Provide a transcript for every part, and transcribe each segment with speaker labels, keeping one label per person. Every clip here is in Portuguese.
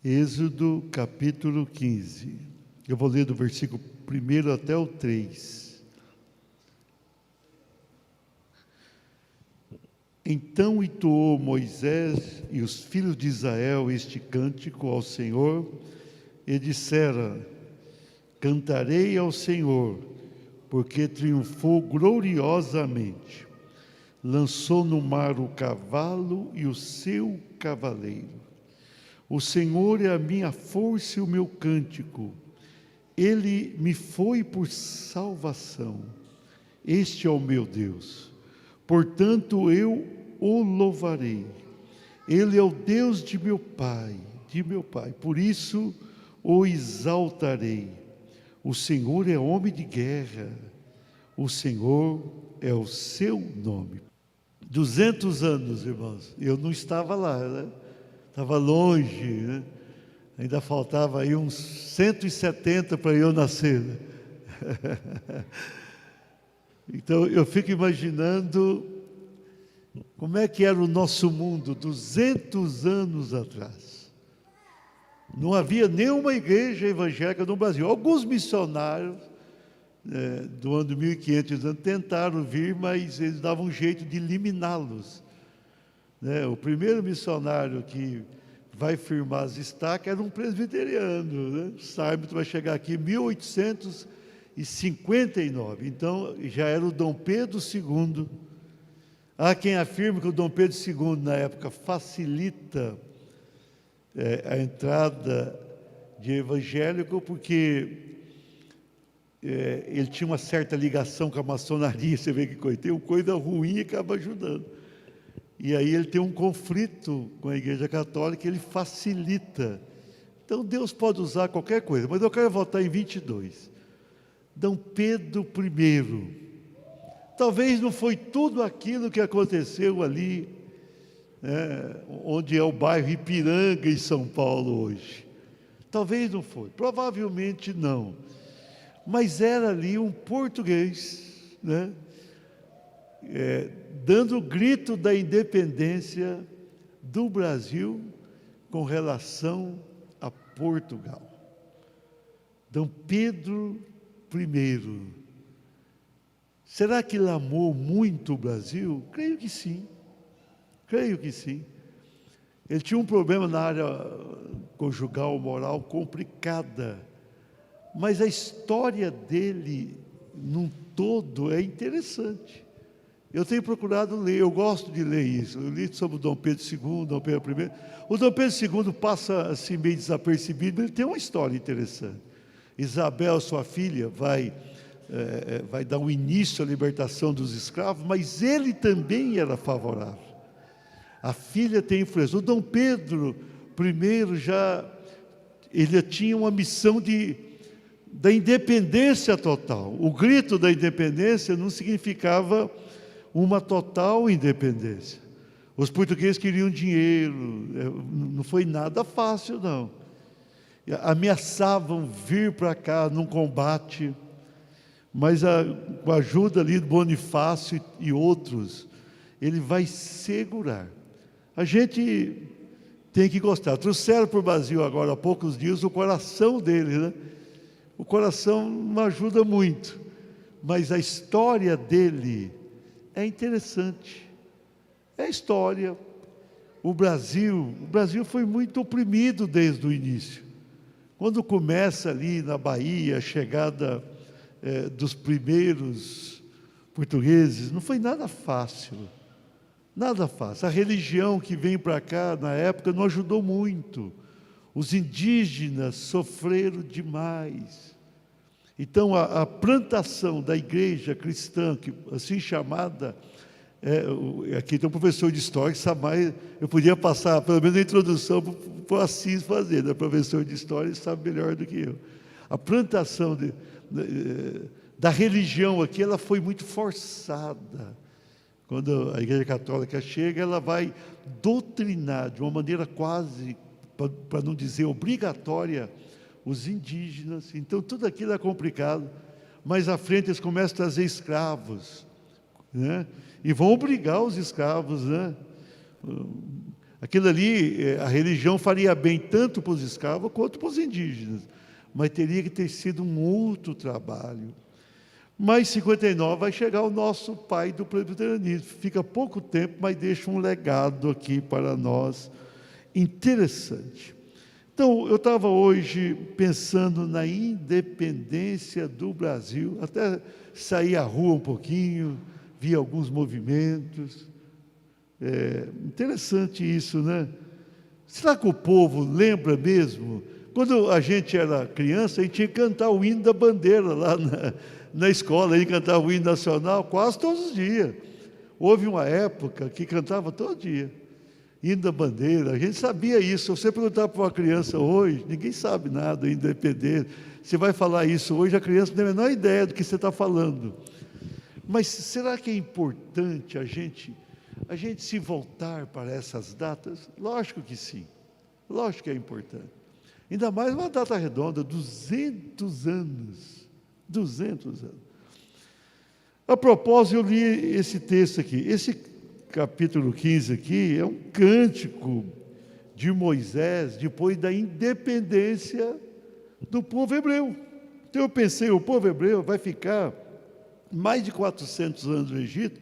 Speaker 1: Êxodo capítulo 15. Eu vou ler do versículo 1 até o 3. Então entoou Moisés e os filhos de Israel este cântico ao Senhor, e disseram: Cantarei ao Senhor, porque triunfou gloriosamente. Lançou no mar o cavalo e o seu cavaleiro. O Senhor é a minha força e o meu cântico. Ele me foi por salvação. Este é o meu Deus. Portanto, eu o louvarei. Ele é o Deus de meu Pai. Por isso o exaltarei. O Senhor é homem de guerra. O Senhor é o seu nome. 200 anos, irmãos. Eu não estava lá, né? Estava longe, né? Ainda faltava aí uns 170 para eu nascer, né? Então eu fico imaginando como é que era o nosso mundo 200 anos atrás. Não havia nenhuma igreja evangélica no Brasil. Alguns missionários do ano 1500 tentaram vir, mas eles davam um jeito de eliminá-los. O primeiro missionário que vai firmar as estacas era um presbiteriano, né? Sarmiento vai chegar aqui em 1859, então já era o Dom Pedro II. Há quem afirme que o Dom Pedro II, na época, facilita a entrada de evangélico, porque ele tinha uma certa ligação com a maçonaria. Você vê que tem uma coisa ruim e acaba ajudando. E aí ele tem um conflito com a Igreja Católica, ele facilita. Então Deus pode usar qualquer coisa, mas eu quero voltar em 22. Dom Pedro I. Talvez não foi tudo aquilo que aconteceu ali, onde é o bairro Ipiranga, em São Paulo hoje. Talvez não foi, provavelmente não. Mas era ali um português, dando o grito da independência do Brasil com relação a Portugal. Dom Pedro I. Será que ele amou muito o Brasil? Creio que sim. Ele tinha um problema na área conjugal, moral, complicada. Mas a história dele, num todo, é interessante. Eu tenho procurado ler, eu gosto de ler isso. Eu li sobre o Dom Pedro II, Dom Pedro I. O Dom Pedro II passa assim meio desapercebido, mas ele tem uma história interessante. Isabel, sua filha, vai dar um início à libertação dos escravos, mas ele também era favorável. A filha tem influência. O Dom Pedro I ele tinha uma missão da independência total. O grito da independência não significava uma total independência. Os portugueses queriam dinheiro, não foi nada fácil, não. Ameaçavam vir para cá num combate, mas com a ajuda ali do Bonifácio e outros, ele vai segurar. A gente tem que gostar. Trouxeram para o Brasil agora há poucos dias o coração dele, né? O coração não ajuda muito, mas a história dele é interessante. É história. O Brasil foi muito oprimido desde o início. Quando começa ali na Bahia, a chegada dos primeiros portugueses, não foi nada fácil. Nada fácil. A religião que vem para cá, na época, não ajudou muito. Os indígenas sofreram demais. Então, a plantação da igreja cristã, assim chamada, aqui tem um professor de história que sabe mais, eu podia passar, pelo menos a introdução, para o Assis fazer, né? Professor de história, ele sabe melhor do que eu. A plantação da religião aqui, ela foi muito forçada. Quando a Igreja Católica chega, ela vai doutrinar de uma maneira quase, para não dizer obrigatória, os indígenas. Então tudo aquilo é complicado, mas à frente eles começam a trazer escravos, e vão obrigar os escravos, Aquilo ali, a religião faria bem tanto para os escravos quanto para os indígenas, mas teria que ter sido um outro trabalho. Mas em 59 vai chegar o nosso pai do presbiterianismo. Fica pouco tempo, mas deixa um legado aqui para nós interessante. Então, eu estava hoje pensando na independência do Brasil, até saí à rua um pouquinho, vi alguns movimentos. Interessante isso, né? Será que o povo lembra mesmo? Quando a gente era criança, a gente tinha que cantar o hino da bandeira lá na escola, a gente cantava o hino nacional quase todos os dias. Houve uma época que cantava todo dia, hino da bandeira, a gente sabia isso. Se você perguntar para uma criança hoje, ninguém sabe nada, independente. Você vai falar isso hoje, a criança não tem a menor ideia do que você está falando. Mas será que é importante a gente se voltar para essas datas? Lógico que sim, lógico que é importante. Ainda mais uma data redonda, 200 anos. 200 anos. A propósito, eu li esse texto aqui. Esse capítulo 15 aqui é um cântico de Moisés depois da independência do povo hebreu. Então eu pensei, o povo hebreu vai ficar mais de 400 anos no Egito,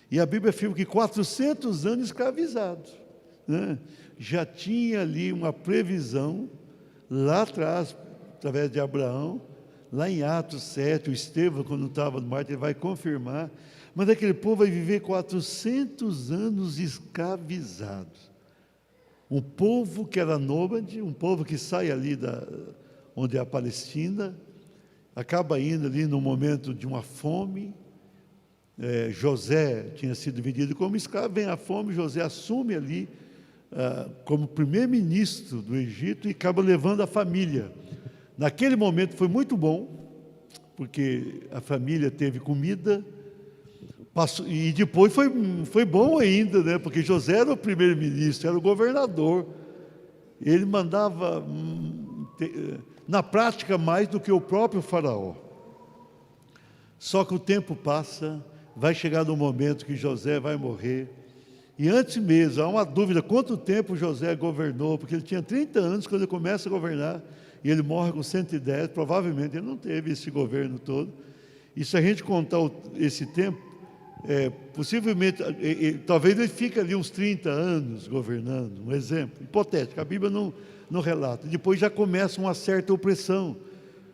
Speaker 1: e a Bíblia afirma que 400 anos escravizados, né? Já tinha ali uma previsão, lá atrás, através de Abraão, lá em Atos 7, o Estevão, quando estava no mar, ele vai confirmar, mas aquele povo vai viver 400 anos escravizados. Um povo que era nômade, um povo que sai ali onde é a Palestina, acaba indo ali no momento de uma fome. José tinha sido vendido como escravo, vem a fome, José assume ali como primeiro-ministro do Egito e acaba levando a família. Naquele momento foi muito bom, porque a família teve comida, e depois foi bom ainda, né? Porque José era o primeiro-ministro, era o governador. Ele mandava, na prática, mais do que o próprio faraó. Só que o tempo passa, vai chegar no momento que José vai morrer, e antes mesmo, há uma dúvida, quanto tempo José governou, porque ele tinha 30 anos quando ele começa a governar, e ele morre com 110, provavelmente ele não teve esse governo todo. E se a gente contar esse tempo, possivelmente, talvez ele fique ali uns 30 anos governando, um exemplo, hipotético, a Bíblia não relata. Depois já começa uma certa opressão,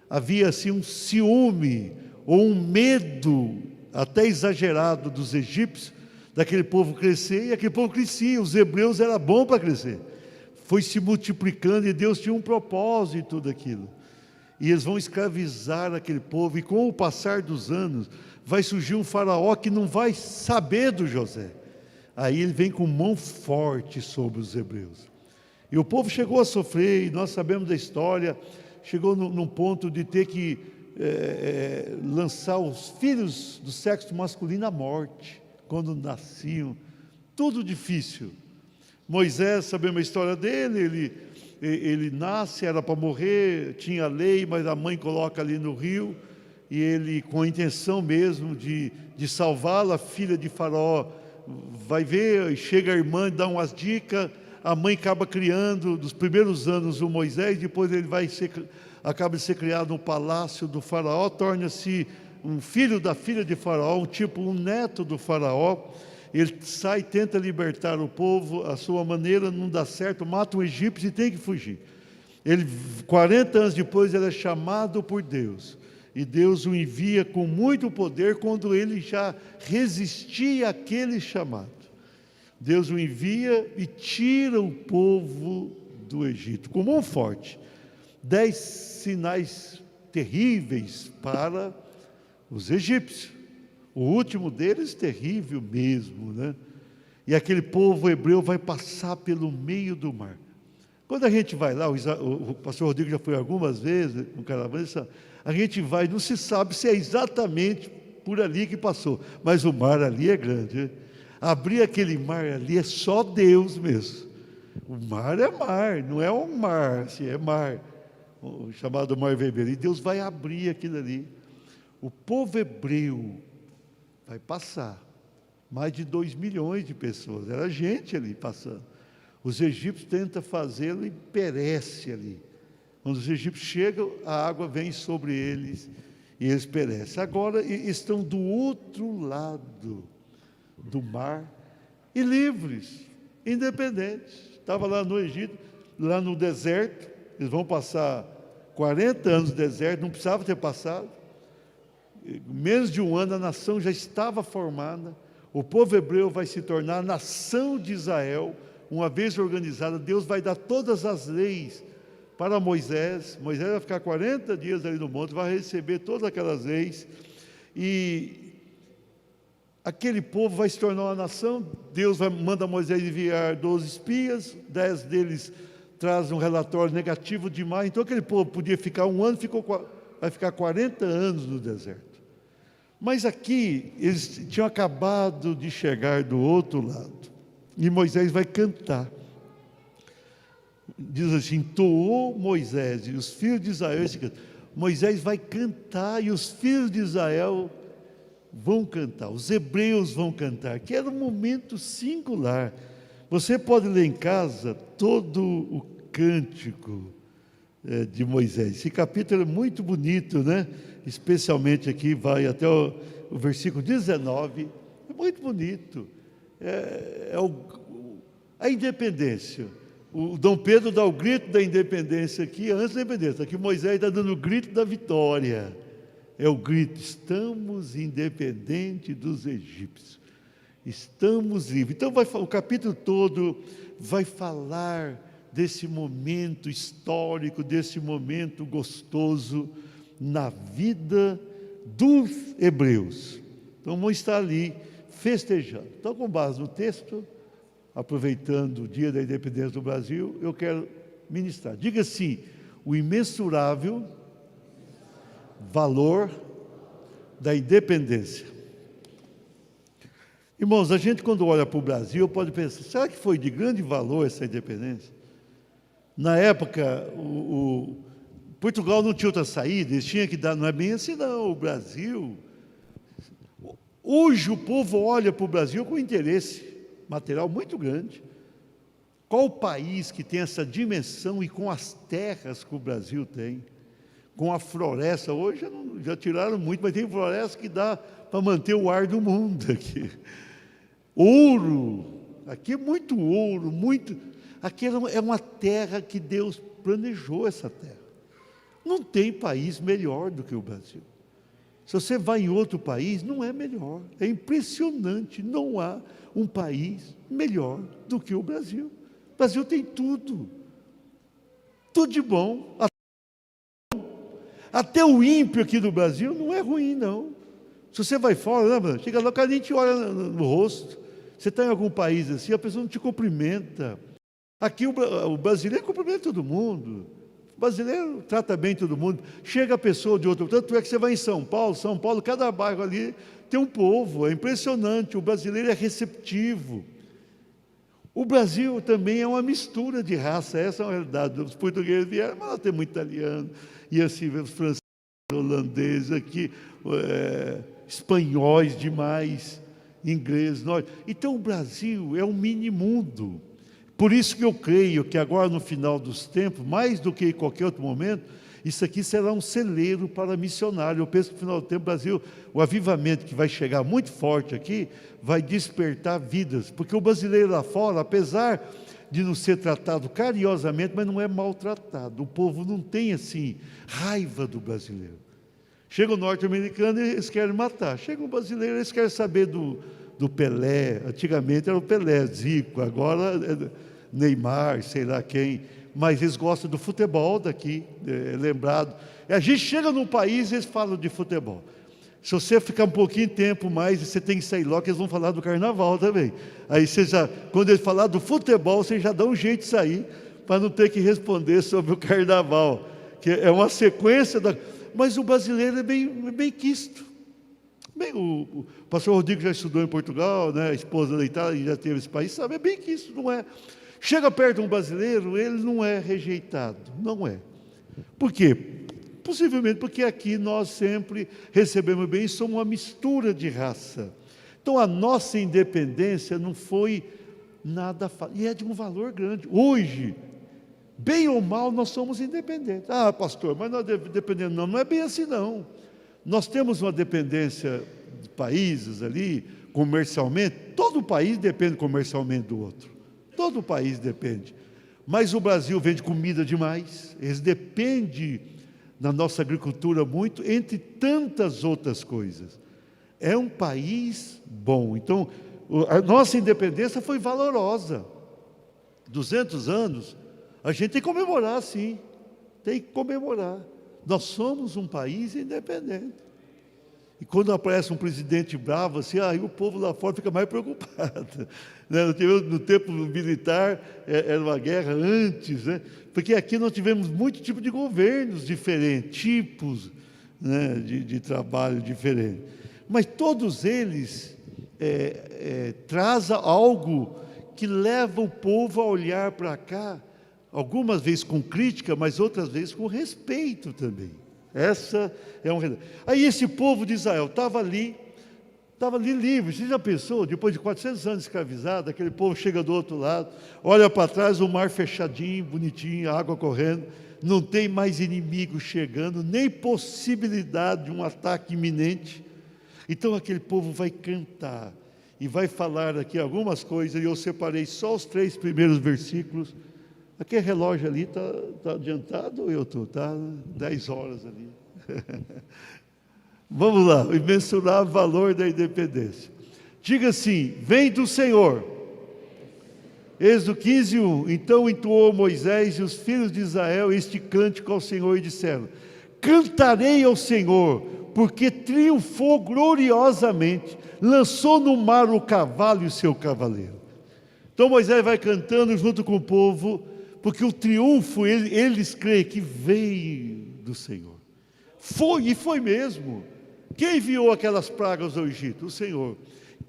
Speaker 1: havia assim um ciúme, ou um medo, até exagerado dos egípcios, daquele povo crescer, e aquele povo crescia, os hebreus era bom para crescer, foi se multiplicando, e Deus tinha um propósito daquilo, e eles vão escravizar aquele povo, e com o passar dos anos, vai surgir um faraó que não vai saber do José, aí ele vem com mão forte sobre os hebreus, e o povo chegou a sofrer, e nós sabemos da história, chegou num ponto de ter que lançar os filhos do sexo masculino à morte, quando nasciam, tudo difícil. Moisés, sabemos a história dele, ele nasce, era para morrer, tinha lei, mas a mãe coloca ali no rio, e ele, com a intenção mesmo de salvá-la, a filha de Faraó, vai ver, chega a irmã, dá umas dicas, a mãe acaba criando, dos primeiros anos, o Moisés, depois ele acaba de ser criado no palácio do Faraó, torna-se um filho da filha de Faraó, um neto do Faraó. Ele sai, tenta libertar o povo, a sua maneira não dá certo, mata um egípcio e tem que fugir. 40 anos depois, ele é chamado por Deus, e Deus o envia com muito poder, quando ele já resistia àquele chamado. Deus o envia e tira o povo do Egito, com mão forte. 10 sinais terríveis para os egípcios. O último deles, terrível mesmo, né? E aquele povo hebreu vai passar pelo meio do mar. Quando a gente vai lá, o pastor Rodrigo já foi algumas vezes com caravana, a gente vai, não se sabe se é exatamente por ali que passou, mas o mar ali é grande, né? Abrir aquele mar ali é só Deus mesmo. O mar é mar, não é um mar, assim, é mar, o chamado Mar Vermelho. E Deus vai abrir aquilo ali. O povo hebreu vai passar, mais de 2 milhões de pessoas, era gente ali passando. Os egípcios tentam fazê-lo e perece ali. Quando os egípcios chegam, a água vem sobre eles e eles perecem. Agora estão do outro lado do mar e livres, independentes. Estava lá no Egito, lá no deserto, eles vão passar 40 anos no deserto, não precisava ter passado. Menos de um ano a nação já estava formada. O povo hebreu vai se tornar a nação de Israel. Uma vez organizada, Deus vai dar todas as leis para Moisés. Moisés vai ficar 40 dias ali no monte, vai receber todas aquelas leis. E aquele povo vai se tornar uma nação. Deus manda Moisés enviar 12 espias, 10 deles trazem um relatório negativo demais. Então aquele povo podia ficar um ano, vai ficar 40 anos no deserto. Mas aqui, eles tinham acabado de chegar do outro lado. E Moisés vai cantar. Diz assim: entoou Moisés e os filhos de Israel esse canto. Moisés vai cantar e os filhos de Israel vão cantar. Os hebreus vão cantar, que era um momento singular. Você pode ler em casa todo o cântico de Moisés. Esse capítulo é muito bonito, né? Especialmente aqui, vai até o versículo 19, é muito bonito. A independência. O Dom Pedro dá o grito da independência aqui, antes da independência. Aqui Moisés está dando o grito da vitória. É o grito: estamos independentes dos egípcios. Estamos livres. Então o capítulo todo vai falar desse momento histórico, desse momento gostoso na vida dos hebreus. Então vão estar ali festejando. Então, com base no texto, aproveitando o dia da independência do Brasil, eu quero ministrar. Diga assim: o imensurável valor da independência. Irmãos, a gente quando olha para o Brasil pode pensar: será que foi de grande valor essa independência? Na época, Portugal não tinha outra saída, eles tinham que dar, não é bem assim não, o Brasil. Hoje o povo olha para o Brasil com interesse material muito grande. Qual o país que tem essa dimensão e com as terras que o Brasil tem? Com a floresta, hoje já tiraram muito, mas tem floresta que dá para manter o ar do mundo aqui. Ouro, aqui é muito ouro, muito. Aqui é uma terra que Deus planejou, essa terra. Não tem país melhor do que o Brasil. Se você vai em outro país, não é melhor. É impressionante, não há um país melhor do que o Brasil. O Brasil tem tudo. Tudo de bom. Até o ímpio aqui do Brasil não é ruim, não. Se você vai fora, lembra? Chega lá, o cara nem te olha no rosto. Você está em algum país assim, a pessoa não te cumprimenta. Aqui o brasileiro cumprimenta todo mundo. O brasileiro trata bem todo mundo. Chega a pessoa de outro, tanto é que você vai em São Paulo, cada bairro ali tem um povo, é impressionante. O brasileiro é receptivo. O Brasil também é uma mistura de raça, essa é uma realidade. Os portugueses vieram, mas nós temos muito italiano, e assim, os franceses, holandeses aqui, espanhóis demais, ingleses. Então o Brasil é um mini mundo. Por isso que eu creio que agora no final dos tempos, mais do que em qualquer outro momento, isso aqui será um celeiro para missionário. Eu penso que no final do tempo, o Brasil, o avivamento que vai chegar muito forte aqui, vai despertar vidas. Porque o brasileiro lá fora, apesar de não ser tratado carinhosamente, mas não é maltratado. O povo não tem, assim, raiva do brasileiro. Chega o norte-americano e eles querem matar. Chega o brasileiro, eles querem saber do Pelé. Antigamente era o Pelé, Zico, agora é Neymar, sei lá quem. Mas eles gostam do futebol daqui, lembrado. E a gente chega num país e eles falam de futebol. Se você ficar um pouquinho de tempo mais, você tem que sair logo, que eles vão falar do carnaval também. Aí quando eles falar do futebol, você já dá um jeito de sair, para não ter que responder sobre o carnaval. Que é uma sequência Mas o brasileiro é bem quisto. O pastor Rodrigo já estudou em Portugal, né? A esposa da Itália já teve esse país, sabe? É bem quisto, não é? Chega perto de um brasileiro, ele não é rejeitado, não é. Por quê? Possivelmente porque aqui nós sempre recebemos bem, somos uma mistura de raça. Então a nossa independência não foi nada faz. E é de um valor grande. Hoje, bem ou mal, nós somos independentes. Ah, pastor, mas nós dependemos. Não, não é bem assim, não. Nós temos uma dependência de países ali, comercialmente. Todo país depende comercialmente do outro. Todo país depende. Mas o Brasil vende comida demais. Eles dependem da nossa agricultura muito, entre tantas outras coisas. É um país bom. Então, a nossa independência foi valorosa. 200 anos, a gente tem que comemorar, sim. Tem que comemorar. Nós somos um país independente. E quando aparece um presidente bravo, assim, aí o povo lá fora fica mais preocupado. No tempo militar, era uma guerra antes, né? Porque aqui nós tivemos muito tipo de governos diferentes, tipos, né, de trabalho diferentes. Mas todos eles trazem algo que leva o povo a olhar para cá, algumas vezes com crítica, mas outras vezes com respeito também. Essa é uma... Aí esse povo de Israel estava ali livre. Você já pensou, depois de 400 anos escravizado, aquele povo chega do outro lado, olha para trás, o mar fechadinho, bonitinho, a água correndo, não tem mais inimigo chegando, nem possibilidade de um ataque iminente. Então aquele povo vai cantar e vai falar aqui algumas coisas, e eu separei só os 3 primeiros versículos. Aquele relógio ali está adiantado ou eu estou? Está 10 horas ali. Vamos lá, o imensurável valor da independência. Diga assim: vem do Senhor. Êxodo 15:1. Então entoou Moisés e os filhos de Israel este cântico ao Senhor e disseram: cantarei ao Senhor, porque triunfou gloriosamente, lançou no mar o cavalo e o seu cavaleiro. Então Moisés vai cantando junto com o povo, porque o triunfo, eles creem que veio do Senhor. Foi mesmo. Quem enviou aquelas pragas ao Egito? O Senhor.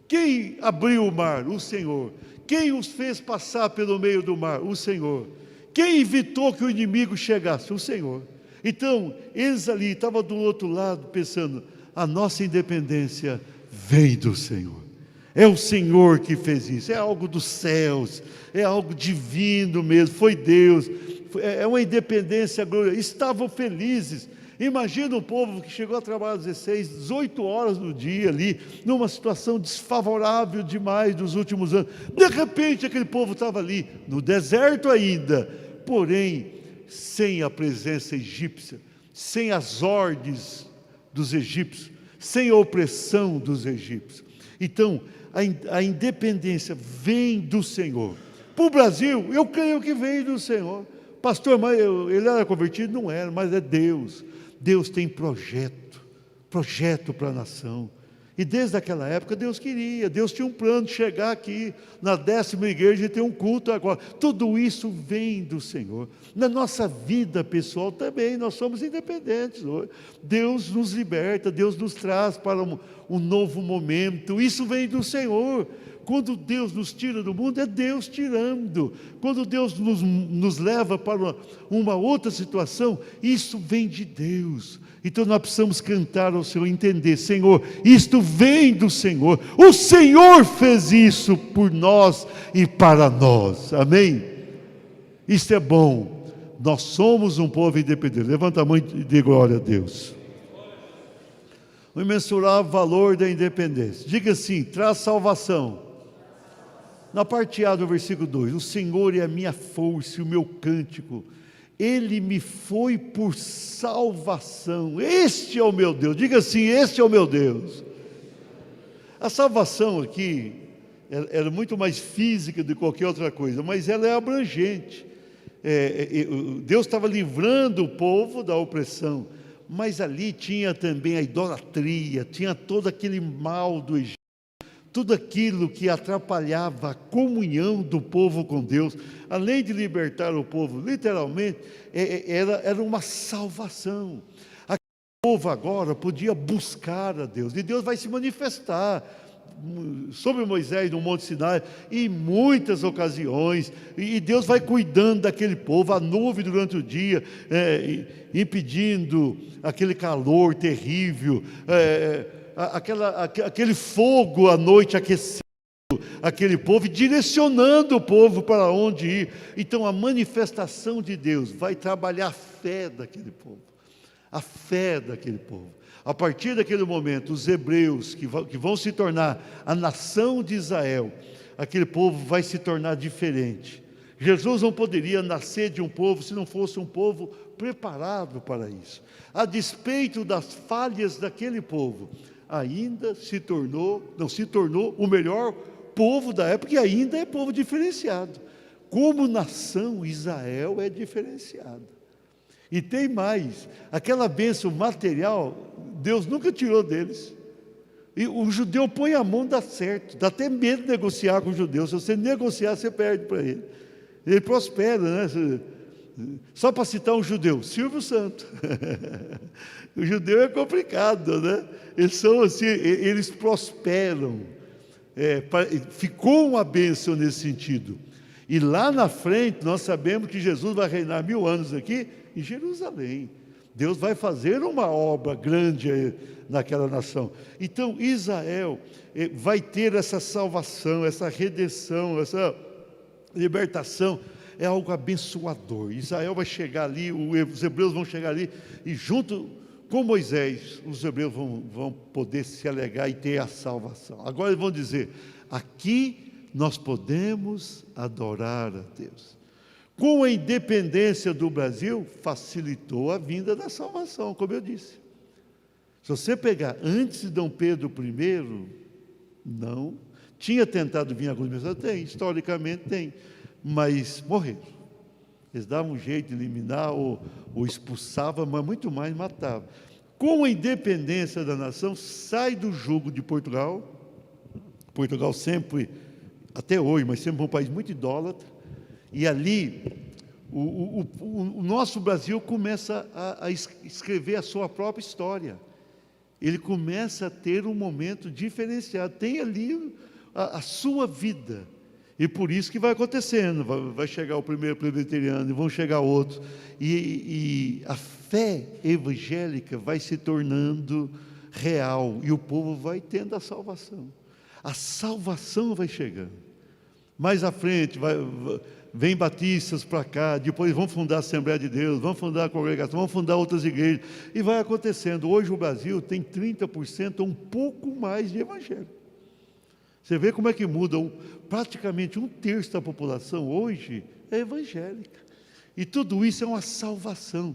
Speaker 1: Quem abriu o mar? O Senhor. Quem os fez passar pelo meio do mar? O Senhor. Quem evitou que o inimigo chegasse? O Senhor. Então, eles ali estavam do outro lado pensando: a nossa independência vem do Senhor. É o Senhor que fez isso, é algo dos céus, é algo divino mesmo, foi Deus, é uma independência gloriosa. Estavam felizes. Imagina o povo que chegou a trabalhar 16, 18 horas no dia ali, numa situação desfavorável demais dos últimos anos. De repente aquele povo estava ali, no deserto ainda, porém, sem a presença egípcia, sem as ordens dos egípcios, sem a opressão dos egípcios. Então, a independência vem do Senhor. Para o Brasil, eu creio que vem do Senhor. Pastor, mas ele era convertido? Não era, mas é Deus. Deus tem projeto para a nação. E desde aquela época Deus queria, Deus tinha um plano de chegar aqui na 10ª igreja e ter um culto agora. Tudo isso vem do Senhor. Na nossa vida pessoal também, nós somos independentes hoje. Deus nos liberta, Deus nos traz para um novo momento. Isso vem do Senhor. Quando Deus nos tira do mundo, é Deus tirando. Quando Deus nos leva para uma outra situação, isso vem de Deus. Então nós precisamos cantar ao Senhor, entender: Senhor, isto vem do Senhor. O Senhor fez isso por nós e para nós. Amém? Isto é bom. Nós somos um povo independente. Levanta a mão e dê glória a Deus. O imensurável valor da independência. Diga assim: traz salvação. Na parte A do versículo 2, o Senhor é a minha força e o meu cântico, Ele me foi por salvação. Este é o meu Deus. Diga assim: este é o meu Deus. A salvação aqui era muito mais física do que qualquer outra coisa, mas ela é abrangente. Deus estava livrando o povo da opressão, mas ali tinha também a idolatria, tinha todo aquele mal do Egito, tudo aquilo que atrapalhava a comunhão do povo com Deus. Além de libertar o povo, literalmente, era uma salvação. Aquele povo agora podia buscar a Deus, e Deus vai se manifestar sobre Moisés no Monte Sinai em muitas ocasiões, e Deus vai cuidando daquele povo, a nuvem durante o dia, impedindo aquele calor terrível, aquele fogo à noite aquecendo aquele povo e direcionando o povo para onde ir. Então a manifestação de Deus vai trabalhar a fé daquele povo. A fé daquele povo. A partir daquele momento, os hebreus que vão se tornar a nação de Israel, aquele povo vai se tornar diferente. Jesus não poderia nascer de um povo se não fosse um povo preparado para isso. A despeito das falhas daquele povo, ainda não se tornou o melhor povo da época, e ainda é povo diferenciado. Como nação, Israel é diferenciado. E tem mais, aquela bênção material, Deus nunca tirou deles. E o judeu põe a mão, dá certo. Dá até medo de negociar com o judeu. Se você negociar, você perde para ele. Ele prospera, né? Só para citar um judeu, Silvio Santos. O judeu é complicado, né? Eles são assim, eles prosperam. Ficou uma bênção nesse sentido. E lá na frente, nós sabemos que Jesus vai reinar 1000 anos aqui em Jerusalém. Deus vai fazer uma obra grande naquela nação. Então, Israel vai ter essa salvação, essa redenção, essa libertação. É algo abençoador. Israel vai chegar ali, os hebreus vão chegar ali, e junto com Moisés, os hebreus vão poder se alegrar e ter a salvação. Agora eles vão dizer: aqui nós podemos adorar a Deus. Com a independência do Brasil, facilitou a vinda da salvação, como eu disse. Se você pegar antes de Dom Pedro I, não. Tinha tentado vir alguns mensagens? Tem, historicamente tem. Mas morreram. Eles davam um jeito de eliminar ou expulsavam, mas muito mais matavam. Com a independência da nação, sai do jugo de Portugal. Portugal sempre, até hoje, mas sempre um país muito idólatra. E ali, o nosso Brasil começa a escrever a sua própria história. Ele começa a ter um momento diferenciado. Tem ali a sua vida. E por isso que vai acontecendo. Vai chegar o primeiro presbiteriano, e vão chegar outros. E a fé evangélica vai se tornando real. E o povo vai tendo a salvação. A salvação vai chegando. Mais à frente, vem batistas para cá, depois vão fundar a Assembleia de Deus, vão fundar a congregação, vão fundar outras igrejas, e vai acontecendo. Hoje o Brasil tem 30% ou um pouco mais de evangélico. Você vê como é que muda, praticamente 1/3 da população hoje é evangélica. E tudo isso é uma salvação.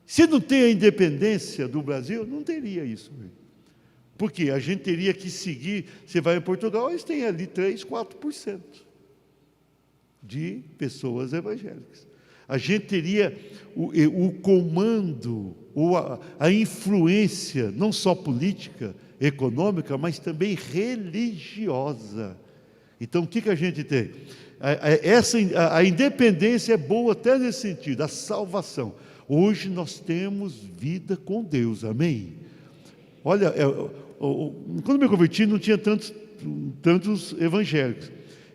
Speaker 1: Se não tem a independência do Brasil, não teria isso. Porque a gente teria que seguir, você vai em Portugal, eles têm ali 3%, 4% de pessoas evangélicas. A gente teria o comando, ou a influência, não só política, econômica, mas também religiosa. Então, o que a gente tem? A independência é boa até nesse sentido, a salvação. Hoje nós temos vida com Deus, amém? Olha, quando me converti não tinha tantos evangélicos.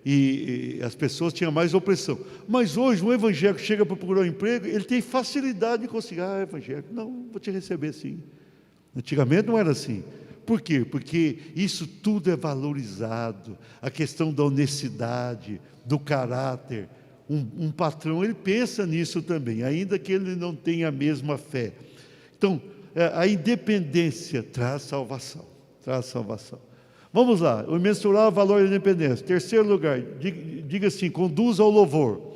Speaker 1: E as pessoas tinham mais opressão. Mas hoje um evangélico chega para procurar um emprego, ele tem facilidade de conseguir. Evangélico, não, vou te receber sim. Antigamente não era assim. Por quê? Porque isso tudo é valorizado. A questão da honestidade, do caráter. Um patrão, ele pensa nisso também, ainda que ele não tenha a mesma fé. Então, a independência traz salvação. Traz salvação. Vamos lá, o mensurar o valor da independência. Terceiro lugar, diga assim: conduz ao louvor.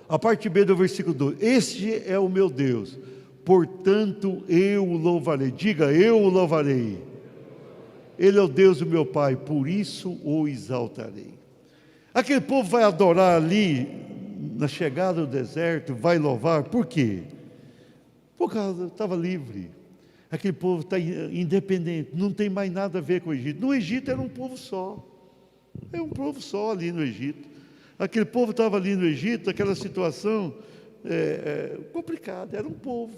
Speaker 1: A parte B do versículo 2: este é o meu Deus, portanto eu o louvarei. Diga: eu o louvarei. Ele é o Deus do meu Pai, por isso o exaltarei. Aquele povo vai adorar ali, na chegada do deserto, vai louvar, por quê? Por causa, estava livre. Aquele povo está independente, não tem mais nada a ver com o Egito. No Egito era um povo só. É um povo só ali no Egito. Aquele povo estava ali no Egito, aquela situação complicada, era um povo.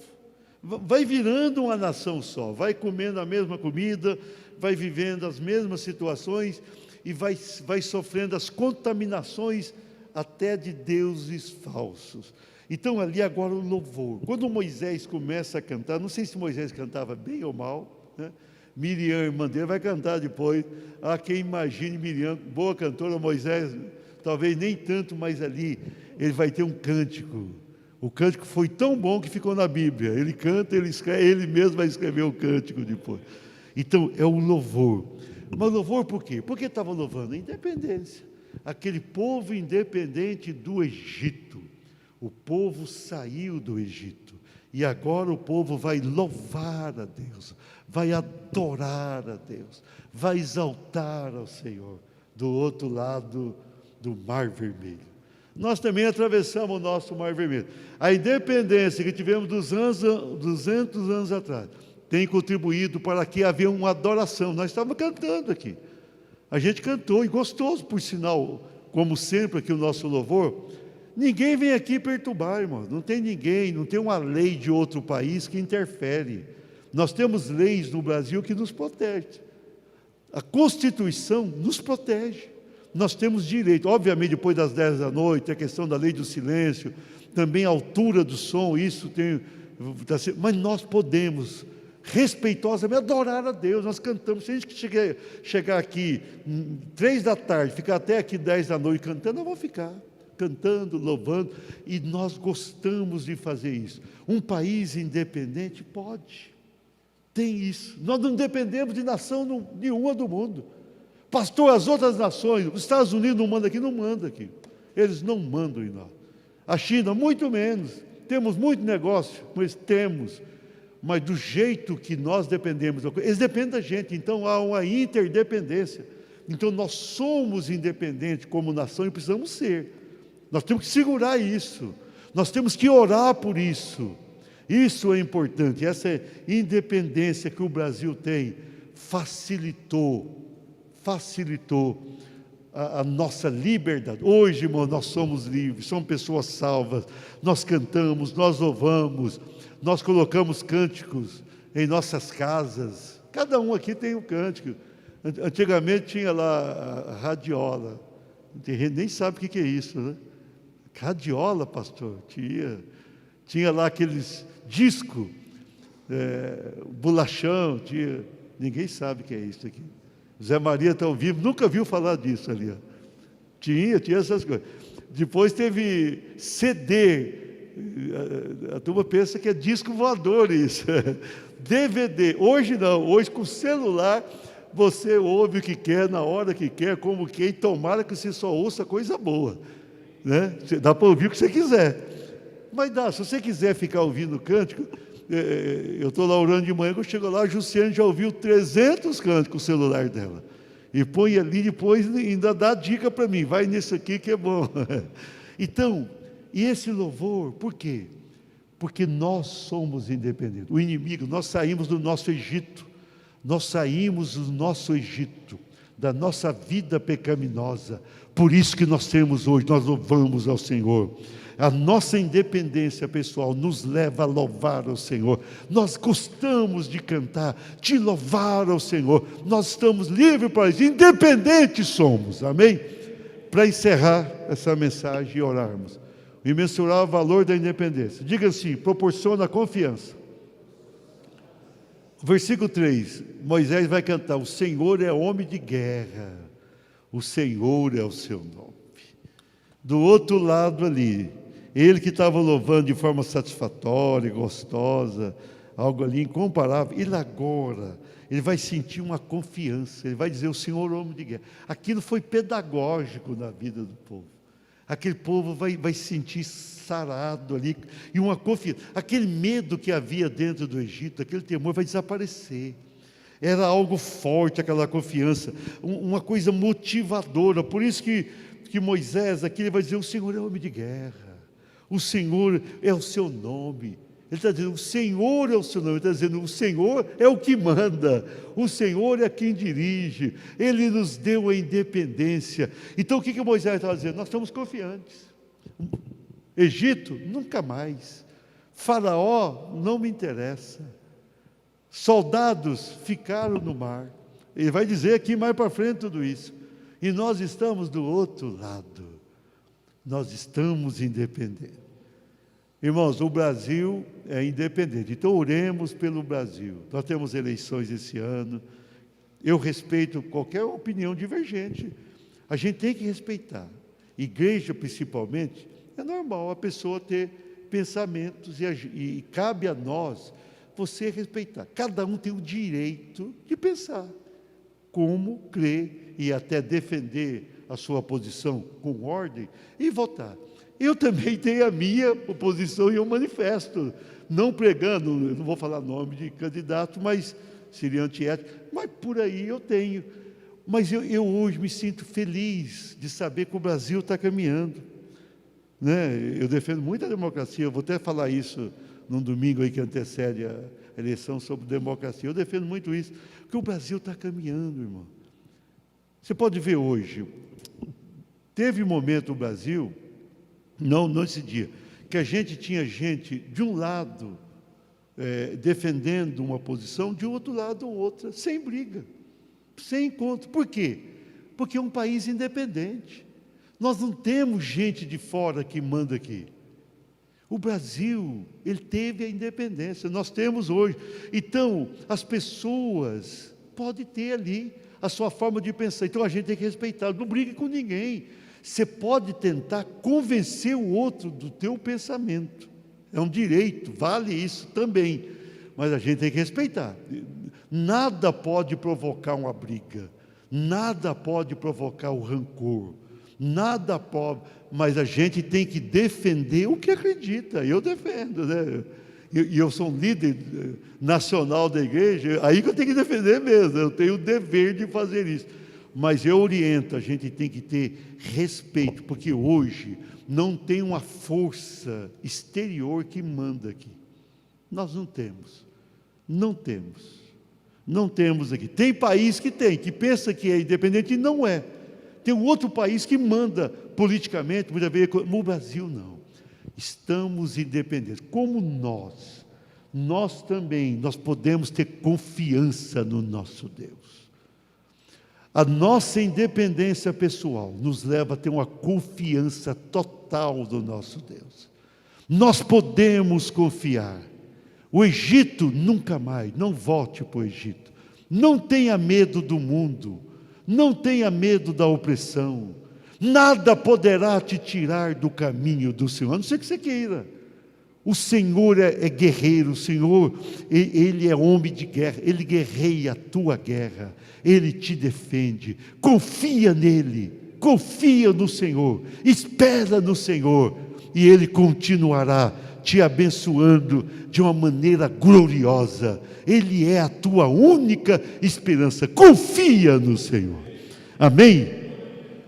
Speaker 1: Vai virando uma nação só, vai comendo a mesma comida, vai vivendo as mesmas situações e vai sofrendo as contaminações até de deuses falsos. Então ali agora o louvor. Quando Moisés começa a cantar, não sei se Moisés cantava bem ou mal, né? Miriam, irmã dele, vai cantar depois. Há quem imagine Miriam, boa cantora, Moisés, talvez nem tanto, mas ali ele vai ter um cântico. O cântico foi tão bom que ficou na Bíblia. Ele canta, ele escreve, ele mesmo vai escrever o cântico depois. Então, é o louvor. Mas louvor por quê? Por que estava louvando? A independência. Aquele povo independente do Egito. O povo saiu do Egito. E agora o povo vai louvar a Deus, vai adorar a Deus, vai exaltar ao Senhor, do outro lado do Mar Vermelho. Nós também atravessamos o nosso Mar Vermelho. A independência que tivemos 200 anos atrás tem contribuído para que havia uma adoração. Nós estávamos cantando aqui. A gente cantou, e gostoso, por sinal, como sempre aqui o nosso louvor. Ninguém vem aqui perturbar, irmão. Não tem ninguém, não tem uma lei de outro país que interfere. Nós temos leis no Brasil que nos protegem. A Constituição nos protege. Nós temos direito, obviamente depois das 10 da noite, a questão da lei do silêncio, também a altura do som, isso tem, mas nós podemos respeitosamente adorar a Deus. Nós cantamos. Se a gente chegar aqui 3 da tarde, ficar até aqui 10 da noite cantando, nós vamos ficar cantando, louvando, e nós gostamos de fazer isso. Um país independente pode, tem isso. Nós não dependemos de nação nenhuma do mundo. Pastor, as outras nações, os Estados Unidos não mandam aqui, não mandam aqui. Eles não mandam em nós. A China, muito menos. Temos muito negócio, mas temos. Mas do jeito que nós dependemos, eles dependem da gente, então há uma interdependência. Então nós somos independentes como nação e precisamos ser. Nós temos que segurar isso, nós temos que orar por isso. Isso é importante. Essa independência que o Brasil tem facilitou a nossa liberdade. Hoje, irmão, nós somos livres, somos pessoas salvas, nós cantamos, nós louvamos, nós colocamos cânticos em nossas casas. Cada um aqui tem um cântico. Antigamente tinha lá a radiola, tem gente nem sabe o que é isso, né? Radiola, pastor, tinha lá aqueles discos, bolachão, ninguém sabe o que é isso aqui. Zé Maria está ao vivo, nunca viu falar disso ali. Ó. Tinha essas coisas. Depois teve CD, a turma pensa que é disco voador isso. DVD, hoje não, hoje com celular você ouve o que quer, na hora que quer, como quer, e tomara que você só ouça coisa boa. Né? Dá para ouvir o que você quiser, mas dá, se você quiser ficar ouvindo cântico, eu estou lá orando de manhã, quando eu chego lá, a Jussiane já ouviu 300 cânticos com o celular dela, e põe ali, depois ainda dá dica para mim, vai nesse aqui que é bom. Então, e esse louvor, por quê? Porque nós somos independentes. O inimigo, nós saímos do nosso Egito, da nossa vida pecaminosa. Por isso que nós temos hoje, nós louvamos ao Senhor. A nossa independência pessoal nos leva a louvar ao Senhor. Nós gostamos de cantar, de louvar ao Senhor. Nós estamos livres para isso, independentes somos, amém? Para encerrar essa mensagem e orarmos. O imensurável valor da independência. Diga assim, proporciona confiança. Versículo 3, Moisés vai cantar: o Senhor é homem de guerra, o Senhor é o seu nome. Do outro lado ali, ele que estava louvando de forma satisfatória, gostosa, algo ali incomparável, ele agora, ele vai sentir uma confiança, ele vai dizer: o Senhor é homem de guerra. Aquilo foi pedagógico na vida do povo. Aquele povo vai se sentir sarado ali, e uma confiança. Aquele medo que havia dentro do Egito, aquele temor vai desaparecer. Era algo forte aquela confiança, uma coisa motivadora. Por isso que Moisés aqui ele vai dizer: o Senhor é homem de guerra, o Senhor é o seu nome. Ele está dizendo: o Senhor é o seu nome. Ele está dizendo: o Senhor é o que manda, o Senhor é quem dirige, Ele nos deu a independência. Então o que Moisés estava dizendo? Nós estamos confiantes. Egito, nunca mais. Faraó, não me interessa. Soldados ficaram no mar. Ele vai dizer aqui mais para frente tudo isso. E nós estamos do outro lado. Nós estamos independentes. Irmãos, o Brasil é independente, então oremos pelo Brasil. Nós temos eleições esse ano, eu respeito qualquer opinião divergente, a gente tem que respeitar. Igreja, principalmente, é normal a pessoa ter pensamentos e cabe a nós, você respeitar. Cada um tem o direito de pensar como crer e até defender a sua posição com ordem e votar. Eu também tenho a minha posição e eu manifesto, não pregando, eu não vou falar nome de candidato, mas seria antiético, mas por aí eu tenho. Mas eu hoje me sinto feliz de saber que o Brasil está caminhando, né? Eu defendo muito a democracia, eu vou até falar isso num domingo aí que antecede a eleição sobre democracia. Eu defendo muito isso, porque o Brasil está caminhando, irmão. Você pode ver hoje, teve um momento no Brasil, não nesse dia, que a gente tinha gente de um lado defendendo uma posição, de outro lado outra, sem briga, sem encontro. Por quê? Porque é um país independente. Nós não temos gente de fora que manda aqui. O Brasil, ele teve a independência, nós temos hoje. Então, as pessoas podem ter ali a sua forma de pensar, então a gente tem que respeitar, não brigue com ninguém. Você pode tentar convencer o outro do teu pensamento, é um direito, vale isso também, mas a gente tem que respeitar. Nada pode provocar uma briga, nada pode provocar o rancor, nada pode, mas a gente tem que defender o que acredita. Eu defendo, né? E eu sou um líder nacional da igreja, aí que eu tenho que defender mesmo, eu tenho o dever de fazer isso. Mas eu oriento, a gente tem que ter respeito, porque hoje não tem uma força exterior que manda aqui. Nós não temos, não temos aqui. Tem país que tem, que pensa que é independente e não é. Tem um outro país que manda politicamente, muitas vezes, no Brasil não. Estamos independentes, como nós também, nós podemos ter confiança no nosso Deus. A nossa independência pessoal nos leva a ter uma confiança total no nosso Deus. Nós podemos confiar. O Egito nunca mais, não volte para o Egito. Não tenha medo do mundo, não tenha medo da opressão. Nada poderá te tirar do caminho do Senhor, a não ser que você queira. O Senhor é guerreiro, o Senhor, Ele é homem de guerra, Ele guerreia a tua guerra, Ele te defende. Confia nele, confia no Senhor, espera no Senhor, e Ele continuará te abençoando de uma maneira gloriosa. Ele é a tua única esperança, confia no Senhor. Amém?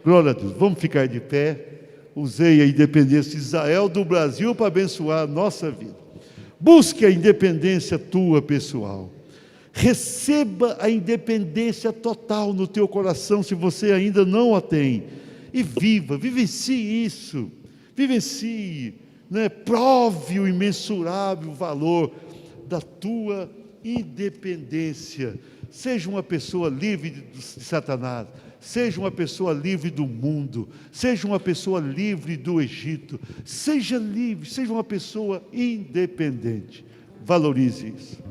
Speaker 1: Glória a Deus. Vamos ficar de pé. Usei a independência de Israel do Brasil para abençoar a nossa vida. Busque a independência tua pessoal. Receba a independência total no teu coração, se você ainda não a tem. E vivencie isso. Vivencie, né? Prove o imensurável valor da tua independência. Seja uma pessoa livre de Satanás. Seja uma pessoa livre do mundo, seja uma pessoa livre do Egito, seja livre, seja uma pessoa independente. Valorize isso.